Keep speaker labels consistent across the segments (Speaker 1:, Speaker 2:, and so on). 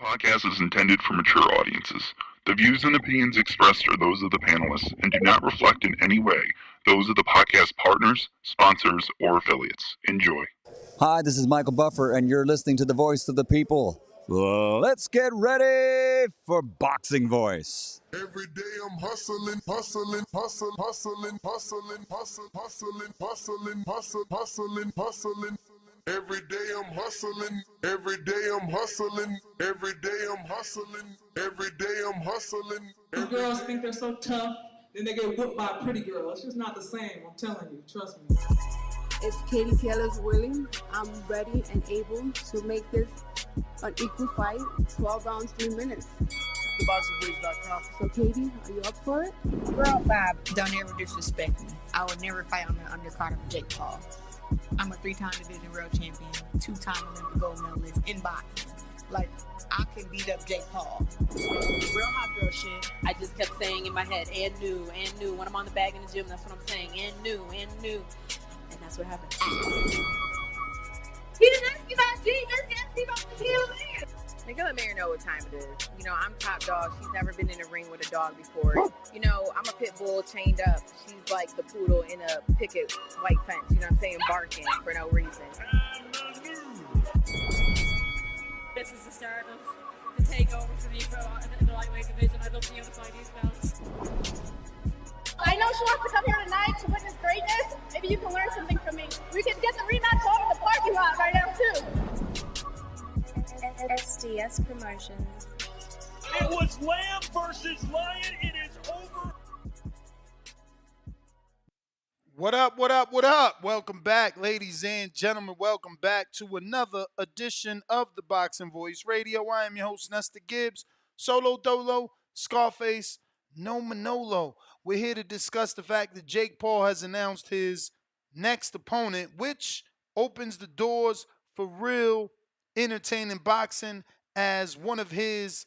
Speaker 1: Podcast is intended for mature audiences. The views and opinions expressed are those of the panelists and do not reflect in any way those of the podcast partners, sponsors, or affiliates. Enjoy.
Speaker 2: Hi, this is Michael Buffer, and you're listening to the Voice of the People. Let's get ready for Boxing Voice.
Speaker 3: Every day I'm hustling, hustling, hustling, hustling, hustling, hustling, hustling, hustling, hustling, hustling, hustling. Every day I'm hustling, every day I'm hustling, every day I'm hustling, every day I'm hustling.
Speaker 4: Girls think they're so tough, then they get whooped by a pretty girl. It's just not the same, I'm telling you, trust me.
Speaker 5: If Katie Taylor's willing, I'm ready and able to make this an equal fight, 12 rounds, 3 minutes.
Speaker 6: TheBoxingVoice.com.
Speaker 5: So Katie, are you up for it?
Speaker 7: Girl, Bob, don't ever disrespect me. I would never fight on the undercard of Jake Paul. I'm a 3-time division world champion, 2-time Olympic gold medalist in boxing. Like, I can beat up Jake Paul. Real hot girl shit.
Speaker 8: I just kept saying in my head, and new. When I'm on the bag in the gym, that's what I'm saying, and new. And that's what happened.
Speaker 7: He didn't ask you about G, just ask me about the heel man. Nigga, let Mary know what time it is. You know, I'm top dog. She's never been in a ring with a dog before. You know, I'm a pit bull chained up. She's like the poodle in a picket white fence. You know what I'm saying? Barking for no reason.
Speaker 8: This is the start of the takeover for me in the lightweight division. I'd love to unify these belts.
Speaker 9: I know she wants to come here tonight to witness greatness. Maybe you can learn something from me. We can get the rematch on in the parking lot right now, too.
Speaker 10: SDS Promotions.
Speaker 11: It was Lamb versus Lion. It is over.
Speaker 6: What up, what up, what up? Welcome back, ladies and gentlemen. Welcome back to another edition of the Boxing Voice Radio. I am your host, Nestor Gibbs. Solo Dolo, Scarface, No Manolo. We're here to discuss the fact that Jake Paul has announced his next opponent, which opens the doors for real entertaining boxing, as one of his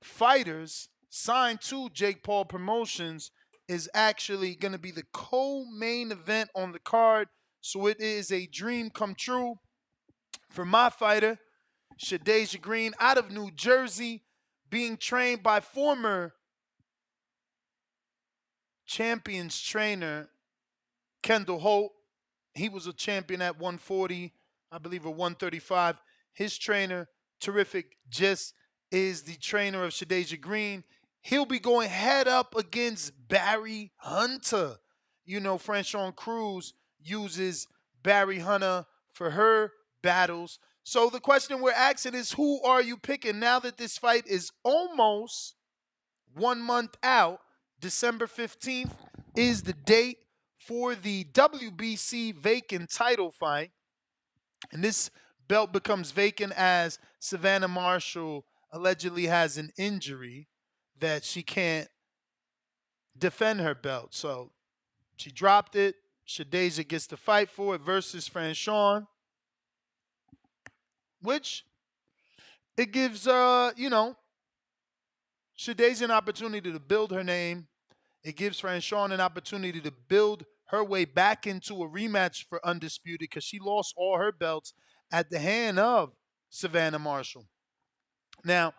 Speaker 6: fighters signed to Jake Paul Promotions is actually going to be the co-main event on the card. So it is a dream come true for my fighter, Shadasia Green, out of New Jersey, being trained by former champions trainer Kendall Holt. He was a champion at 140, I believe, or 135. His trainer, terrific, just is the trainer of Shadasia Green. He'll be going head up against Barry Hunter. You know, Franchon Crews uses Barry Hunter for her battles. So the question we're asking is, who are you picking now that this fight is almost 1 month out? December 15th is the date for the WBC vacant title fight. And this belt becomes vacant as Savannah Marshall allegedly has an injury that she can't defend her belt. So she dropped it. Shadasia gets to fight for it versus Franchon, which it gives, Shadasia an opportunity to build her name. It gives Franchon an opportunity to build her way back into a rematch for Undisputed, because she lost all her belts at the hand of Savannah Marshall. Now,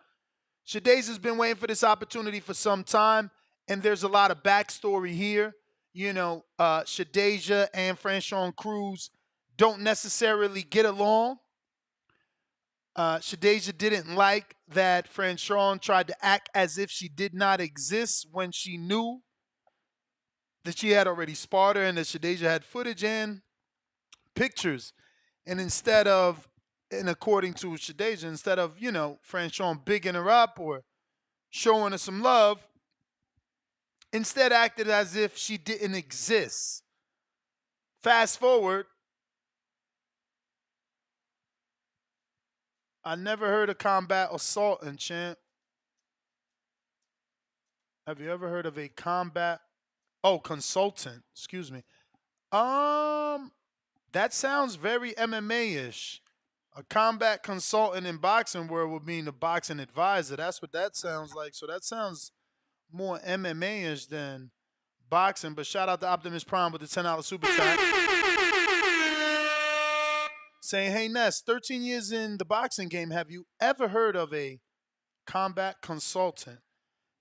Speaker 6: Shadasia's been waiting for this opportunity for some time, and there's a lot of backstory here. You know, Shadasia and Franchon Crews don't necessarily get along. Shadasia didn't like that Franchon tried to act as if she did not exist when she knew that she had already sparred her and that Shadasia had footage and pictures. And according to Shadasia, instead of, Franchon bigging her up or showing her some love, instead acted as if she didn't exist. Fast forward, I never heard of combat assaulting, champ. Have you ever heard of a consultant? Excuse me. That sounds very MMA-ish. A combat consultant in boxing world would mean a boxing advisor. That's what that sounds like. So that sounds more MMA-ish than boxing. But shout out to Optimus Prime with the $10 super chat. Saying, hey, Ness, 13 years in the boxing game, have you ever heard of a Combat consultant.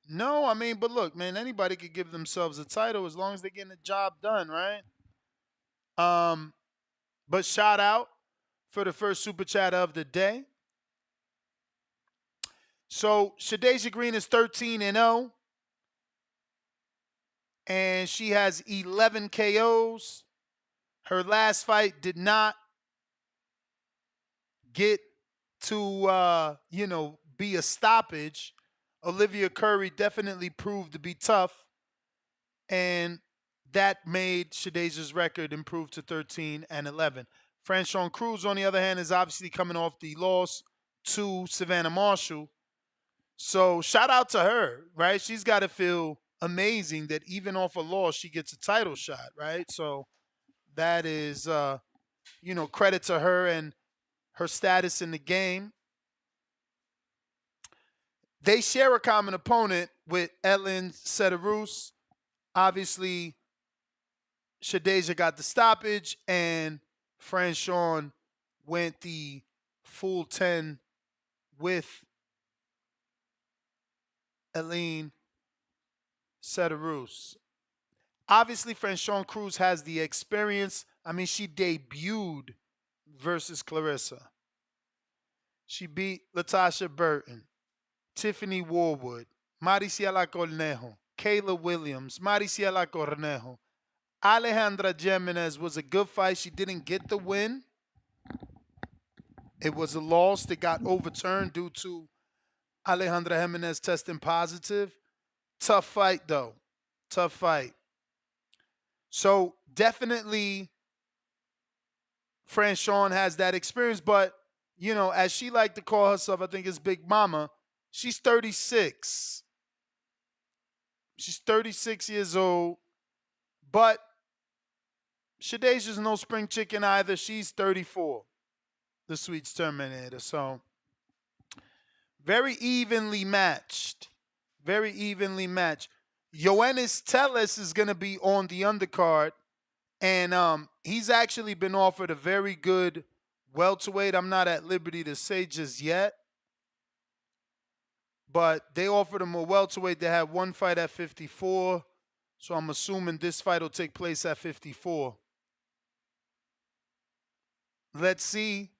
Speaker 6: No, I mean, but look, man, anybody could give themselves a title as long as they're getting the job done, right? But shout out for the first super chat of the day. So Shadasia Green is 13-0, and she has 11 KOs. Her last fight did not get to be a stoppage. Olivia Curry definitely proved to be tough, and that made Shadasia's record improve to 13-11. Franchon Crews, on the other hand, is obviously coming off the loss to Savannah Marshall. So shout out to her, right? She's got to feel amazing that even off a loss, she gets a title shot, right? So that is, credit to her and her status in the game. They share a common opponent with Etlin Sedarus. Obviously, Shadasia got the stoppage, and Franchon went the full 10 with Etlin Sedarus. Obviously, Franchon Crews has the experience. I mean, she debuted versus Clarissa. She beat Latasha Burton, Tiffany Warwood, Mariciela Cornejo, Kayla Williams, Mariciela Cornejo. Alejandra Jimenez was a good fight. She didn't get the win. It was a loss that got overturned due to Alejandra Jimenez testing positive. Tough fight, though. Tough fight. So definitely Franchon has that experience, but, as she liked to call herself, I think it's Big Mama, she's 36. She's 36 years old, but Shadasia's no spring chicken either. She's 34, the Sweets Terminator. So very evenly matched. Very evenly matched. Yoenis Tellez is going to be on the undercard, and he's actually been offered a very good welterweight. I'm not at liberty to say just yet, but they offered him a welterweight. They had one fight at 54, so I'm assuming this fight will take place at 54. Let's see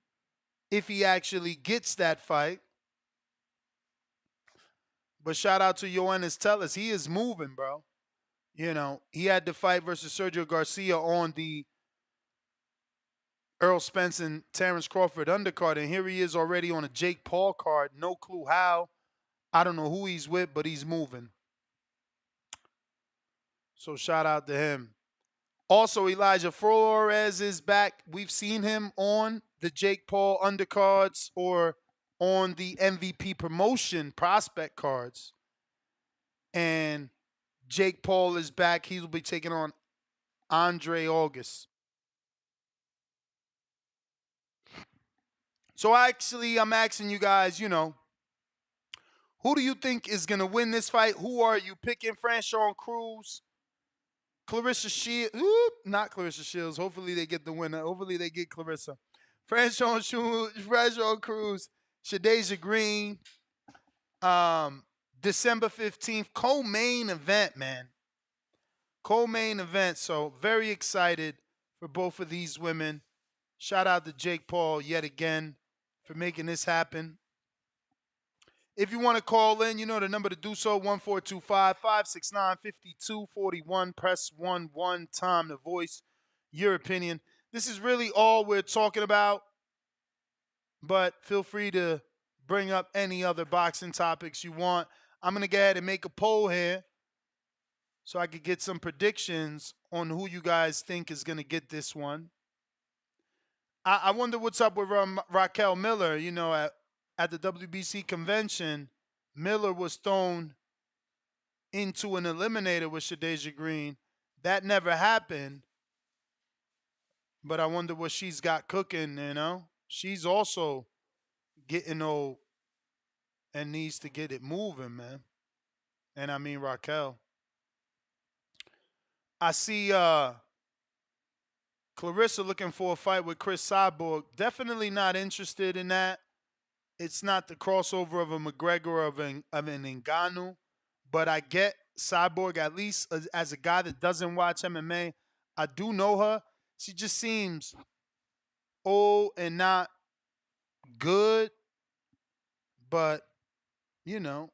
Speaker 6: if he actually gets that fight. But shout out to Yoenis Tellez. He is moving, bro. He had the fight versus Sergio Garcia on the Errol Spence and Terrence Crawford undercard, and here he is already on a Jake Paul card. No clue how. I don't know who he's with, but he's moving. So shout out to him. Also, Elijah Flores is back. We've seen him on the Jake Paul undercards or on the MVP promotion prospect cards. And Jake Paul is back. He will be taking on Andre August. So actually, I'm asking you guys, who do you think is going to win this fight? Who are you picking? Franchon Crews, Clarissa Shields. Not Clarissa Shields. Hopefully they get the winner. Hopefully they get Clarissa. Franchon Crews, Shadasia Green. December 15th, co-main event, man. Co-main event. So very excited for both of these women. Shout out to Jake Paul yet again for making this happen. If you want to call in, the number to do so, 1425-569-5241. Press 1 time to voice your opinion. This is really all we're talking about, but feel free to bring up any other boxing topics you want. I'm going to go ahead and make a poll here so I could get some predictions on who you guys think is going to get this one. I wonder what's up with Raquel Miller. At the WBC convention, Miller was thrown into an eliminator with Shadasia Green. That never happened. But I wonder what she's got cooking, She's also getting old and needs to get it moving, man. And I mean Raquel. I see Clarissa looking for a fight with Chris Cyborg. Definitely not interested in that. it's not the crossover of a McGregor or of an Ngannou, but I get Cyborg at least as a guy that doesn't watch MMA. I do know her. She just seems old and not good, but you know,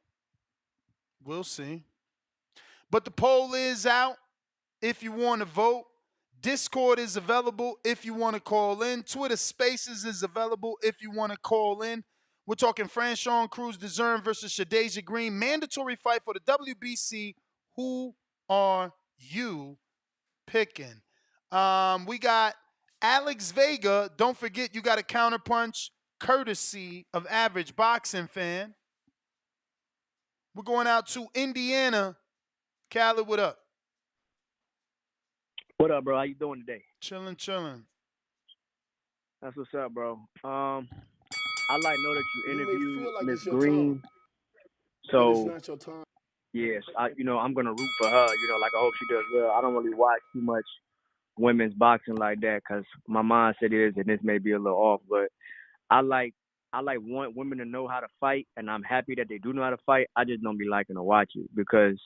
Speaker 6: we'll see. But the poll is out if you want to vote. Discord is available if you want to call in. Twitter Spaces is available if you want to call in. We're talking Franchon Crews-Dezurn versus Shadasia Green. Mandatory fight for the WBC. Who are you picking? We got Alex Vega. Don't forget, you got a counterpunch courtesy of Average Boxing Fan. We're going out to Indiana. Khaled, what up?
Speaker 12: What up, bro? How you doing today?
Speaker 6: Chilling, chilling.
Speaker 12: That's what's up, bro. I like know that you interviewed Miss Green. So yes, I'm gonna root for her. Like I hope she does well. I don't really watch too much women's boxing like that because my mindset is, and this may be a little off, but I like want women to know how to fight, and I'm happy that they do know how to fight. I just don't be liking to watch it because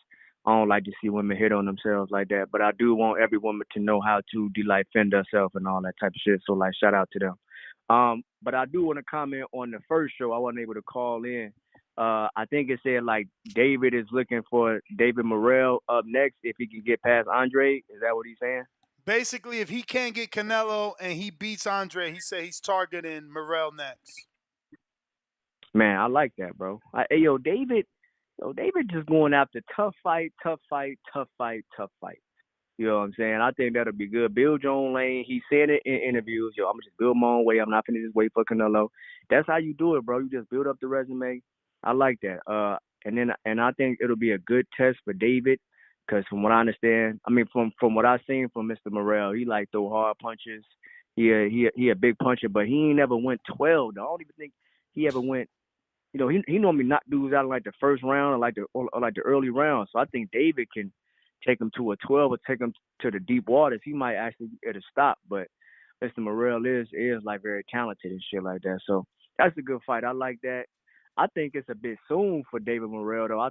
Speaker 12: I don't like to see women hit on themselves like that. But I do want every woman to know how to defend herself and all that type of shit. So like, shout out to them. But I do want to comment on the first show. I wasn't able to call in. I think it said like David is looking for David Morrell up next if he can get past Andre. Is that what he's saying?
Speaker 6: Basically, if he can't get Canelo and he beats Andre, he said he's targeting Morrell next.
Speaker 12: Man, I like that, bro. David just going after tough fight. You know what I'm saying? I think that'll be good. Build your own lane. He said it in interviews. I'm going to just build my own way. I'm not going to just wait for Canelo. That's how you do it, bro. You just build up the resume. I like that. And I think it'll be a good test for David because from what I understand, from what I've seen from Mr. Morrell, he like throw hard punches. He a big puncher, but he ain't never went 12. Though. I don't even think he ever went. He normally knock dudes out in like the first round or like the early round. So I think David can take him to a 12 or take him to the deep waters. He might actually get a stop, but Mr. Morrell is like very talented and shit like that. So that's a good fight. I like that. I think it's a bit soon for David Morrell though.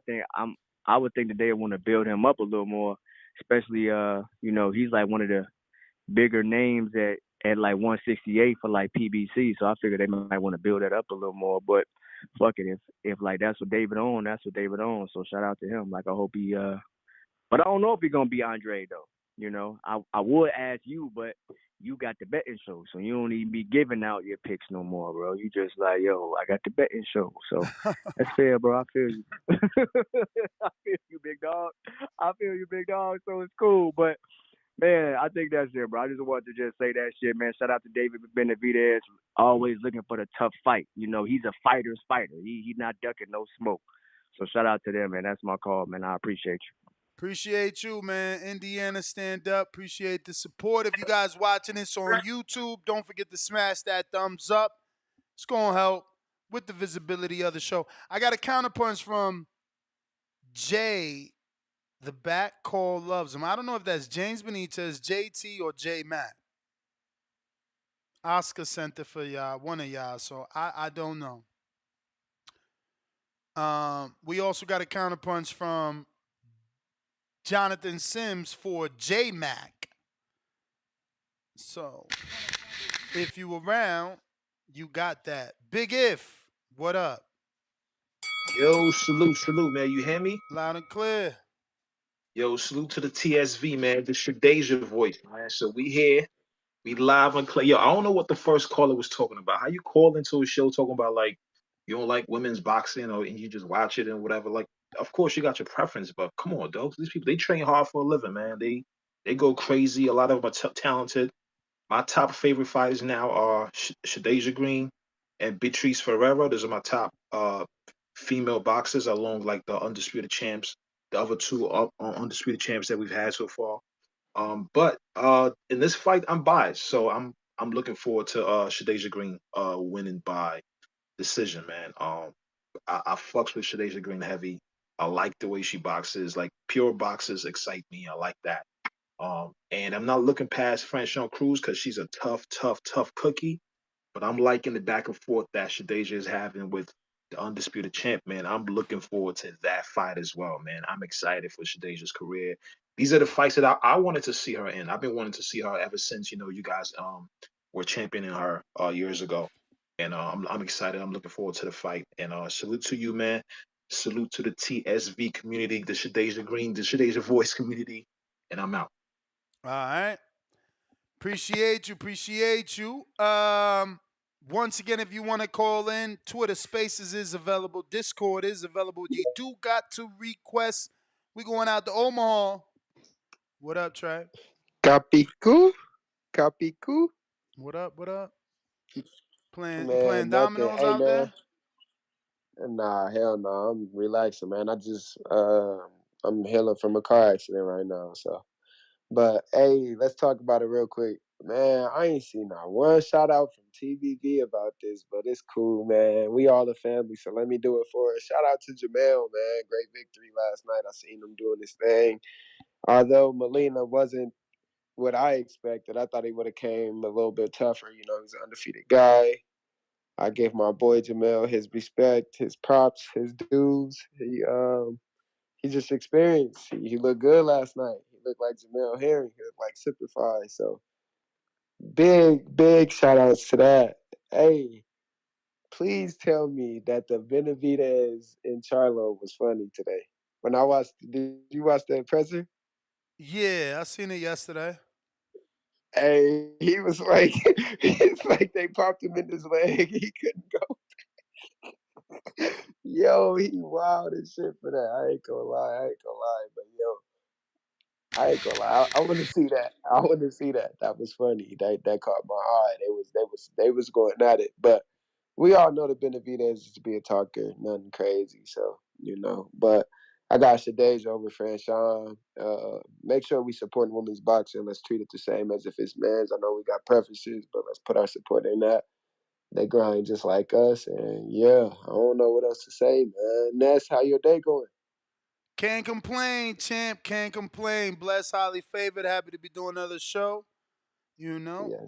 Speaker 12: I would think that they want to build him up a little more, especially he's like one of the bigger names at like 168 for like PBC. So I figure they might want to build that up a little more. But fuck it, if like that's what David on, that's what David on. So shout out to him. Like I hope he but I don't know if he's gonna be Andre though. I would ask you, but you got the betting show, so you don't even be giving out your picks no more, bro. You just like, yo, I got the betting show. So that's fair, bro. I feel you. I feel you, big dog. So it's cool. But man, I think that's it, bro. I just wanted to just say that shit, man. Shout out to David Benavidez, always looking for the tough fight. He's a fighter's fighter. He's not ducking no smoke. So shout out to them, man. That's my call, man. I appreciate you.
Speaker 6: Appreciate you, man. Indiana, stand up. Appreciate the support. If you guys watching this on YouTube, don't forget to smash that thumbs up. It's going to help with the visibility of the show. I got a counterpunch from Jay. The back call loves him. I don't know if that's James Benitez, JT, or J Matt. Oscar sent it for y'all, one of y'all, so I don't know. We also got a counterpunch from Jonathan Sims for J Mac. So if you around, you got that. Big If, what up?
Speaker 13: Yo, salute, man. You hear me?
Speaker 6: Loud and clear.
Speaker 13: Yo, salute to the TSV, man. The Shadasia voice, man. So we here. We live and clear. Yo, I don't know what the first caller was talking about. How you call into a show talking about like you don't like women's boxing or and you just watch it and whatever. Like, of course you got your preference, but come on, dogs. These people they train hard for a living, man. They go crazy. A lot of them are talented. My top favorite fighters now are Shadasia Green and Beatrice Ferreira. Those are my top female boxers, along like the undisputed champs. The other two are undisputed champs that we've had so far. But in this fight, I'm biased, so I'm looking forward to Shadasia Green winning by decision, man. I fucks with Shadasia Green heavy. I like the way she boxes. Like pure boxers excite me. I like that. And I'm not looking past Franchon Crews because she's a tough cookie. But I'm liking the back and forth that Shadasia is having with the undisputed champ, man. I'm looking forward to that fight as well, man. I'm excited for Shadasia's career. These are the fights that I wanted to see her in. I've been wanting to see her ever since you guys were championing her years ago, and I'm excited. I'm looking forward to the fight. And salute to you, man. Salute to the TSV community, the Shadasia Green, the Shadasia Voice community, and I'm out.
Speaker 6: All right. Appreciate you. Appreciate you. Once again, if you want to call in, Twitter Spaces is available. Discord is available. You do got to request. We going out to Omaha. What up, Trey?
Speaker 14: Capicu? Capicu?
Speaker 6: What up? What up? You
Speaker 14: Man,
Speaker 6: playing
Speaker 14: nothing.
Speaker 6: dominoes
Speaker 14: Hey,
Speaker 6: out
Speaker 14: man.
Speaker 6: there?
Speaker 14: Nah, hell no. I'm relaxing, man. I'm healing from a car accident right now. So, but hey, let's talk about it real quick. Man, I ain't seen not one shout out from TBV about this, but it's cool, man. We all a family, so let me do it for us. Shout out to Jamel, man. Great victory last night. I seen him doing his thing. Although Molina wasn't what I expected, I thought he would have came a little bit tougher. You know, he's an undefeated guy. I gave my boy Jamel his respect, his props, his dues. He just experienced. He looked good last night. He looked like Jamel Herring. He looked like Simplify. So big shout outs to that. Hey, please tell me that the Benavidez in Charlo was funny today. When I watched, did you watch the presser?
Speaker 6: Yeah, I seen it yesterday.
Speaker 14: Hey, he was like, it's like they popped him in his leg. He couldn't go. Yo, he wild as shit for that. I ain't gonna lie. But yo, I ain't gonna lie. I want to see that. I want to see that. That was funny. That caught my eye. They was going at it. But we all know the Benavidez is to be a talker, nothing crazy. So but I got Shadasia over Franchon. Make sure we support women's boxing. Let's treat it the same as if it's men's. I know we got preferences, but let's put our support in that. They grind just like us, and yeah, I don't know what else to say, man. Ness, how your day going?
Speaker 6: Can't complain, champ. Can't complain. Blessed, highly favored. Happy to be doing another show.
Speaker 14: Yes,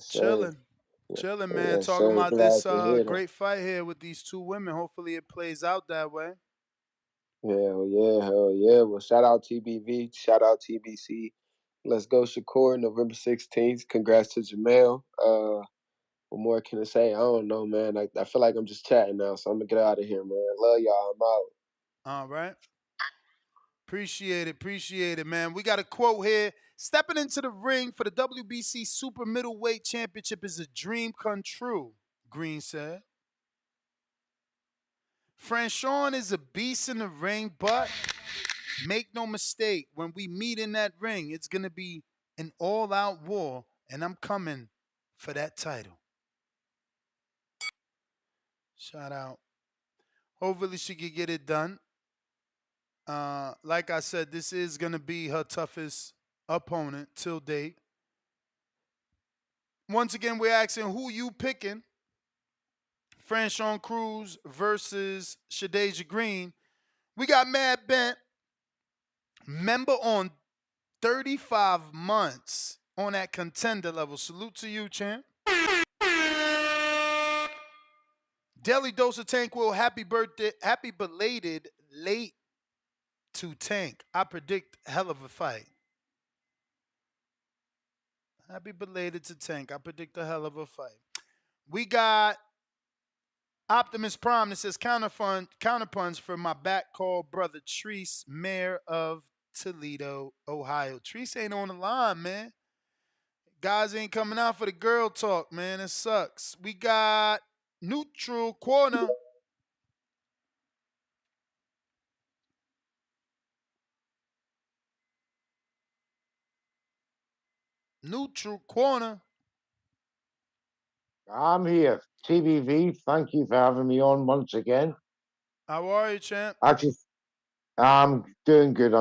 Speaker 14: sir.
Speaker 6: Chilling. Chilling, man.
Speaker 14: Yes,
Speaker 6: Talking
Speaker 14: sir.
Speaker 6: about this
Speaker 14: Glad to hear that.
Speaker 6: great fight here with these two women. Hopefully it plays out that way.
Speaker 14: Hell yeah. Well, shout out TBV, shout out TBC. Let's go, Shakur, November 16th. Congrats to Jamel. What more can I say? I don't know, man. I feel like I'm just chatting now, so I'm gonna get out of here, man. Love y'all. I'm out.
Speaker 6: All right. Appreciate it, man. We got a quote here. Stepping into the ring for the WBC Super Middleweight Championship is a dream come true, Green said. Franchon is a beast in the ring, but make no mistake, when we meet in that ring, it's going to be an all-out war, and I'm coming for that title. Shout out. Hopefully she can get it done. Like I said, this is going to be her toughest opponent till date. Once again, we're asking who you picking. Franchon Crews versus Shadasia Green. We got Mad Bent, member on 35 months on that contender level. Salute to you, champ. Daily Dose of Tank will happy birthday, happy belated late to Tank. I predict hell of a fight. Happy belated to Tank. I predict a hell of a fight. We got Optimus Prime that says counterpunch for my back call brother Treese, mayor of Toledo, Ohio. Treese ain't on the line, man. Guys ain't coming out for the girl talk, man. It sucks. We got Neutral Corner. Neutral Corner.
Speaker 15: I'm here. TVV, thank you for having me on once again.
Speaker 6: How are you, champ?
Speaker 15: I'm doing good.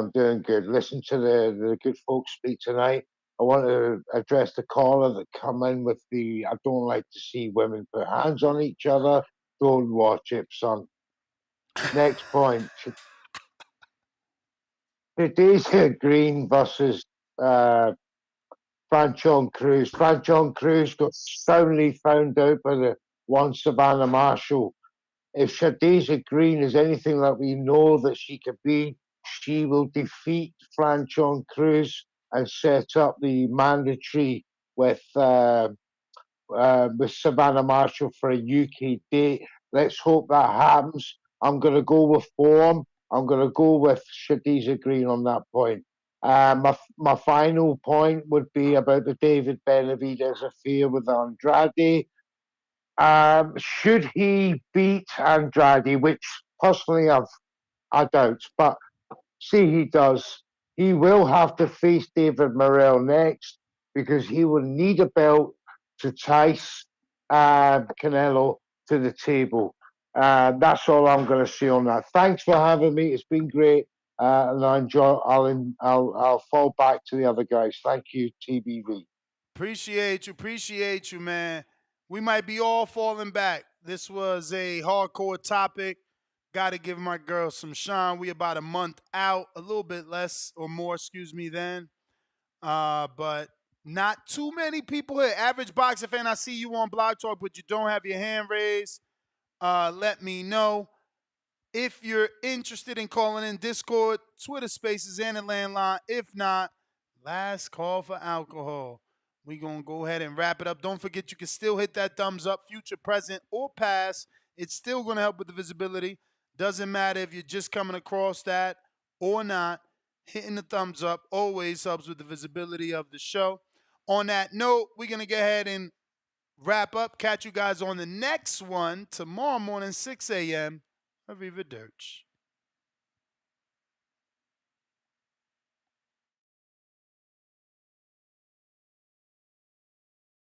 Speaker 15: Listen to the good folks speak tonight. I want to address the caller that come in with the I don't like to see women put hands on each other. Don't watch it, son. Next point. Shadasia Green versus Franchon Crews. Franchon Crews got soundly found out by the one Savannah Marshall. If Shadasia Green is anything that we know that she could be, she will defeat Franchon Crews and set up the mandatory with Savannah Marshall for a UK date. Let's hope that happens. I'm going to go with form. I'm going to go with Shadasia Green on that point. My final point would be about the David Benavidez affair with Andrade. Should he beat Andrade, which personally I doubt, but see he does, he will have to face David Morrell next because he will need a belt to entice Canelo to the table. That's all I'm going to say on that. Thanks for having me. It's been great, and I enjoy. I'll fall back to the other guys. Thank you, TBV.
Speaker 6: Appreciate you, man. We might be all falling back. This was a hardcore topic. Got to give my girl some shine. We about a month out, a little bit less or more, excuse me, then. But not too many people here. Average boxer fan, I see you on Blog Talk, but you don't have your hand raised. Let me know. If you're interested in calling in Discord, Twitter Spaces, and a landline. If not, last call for alcohol. We're going to go ahead and wrap it up. Don't forget you can still hit that thumbs up, future, present, or past. It's still going to help with the visibility. Doesn't matter if you're just coming across that or not. Hitting the thumbs up always helps with the visibility of the show. On that note, we're going to go ahead and wrap up. Catch you guys on the next one tomorrow morning, 6 a.m. Arrivederci.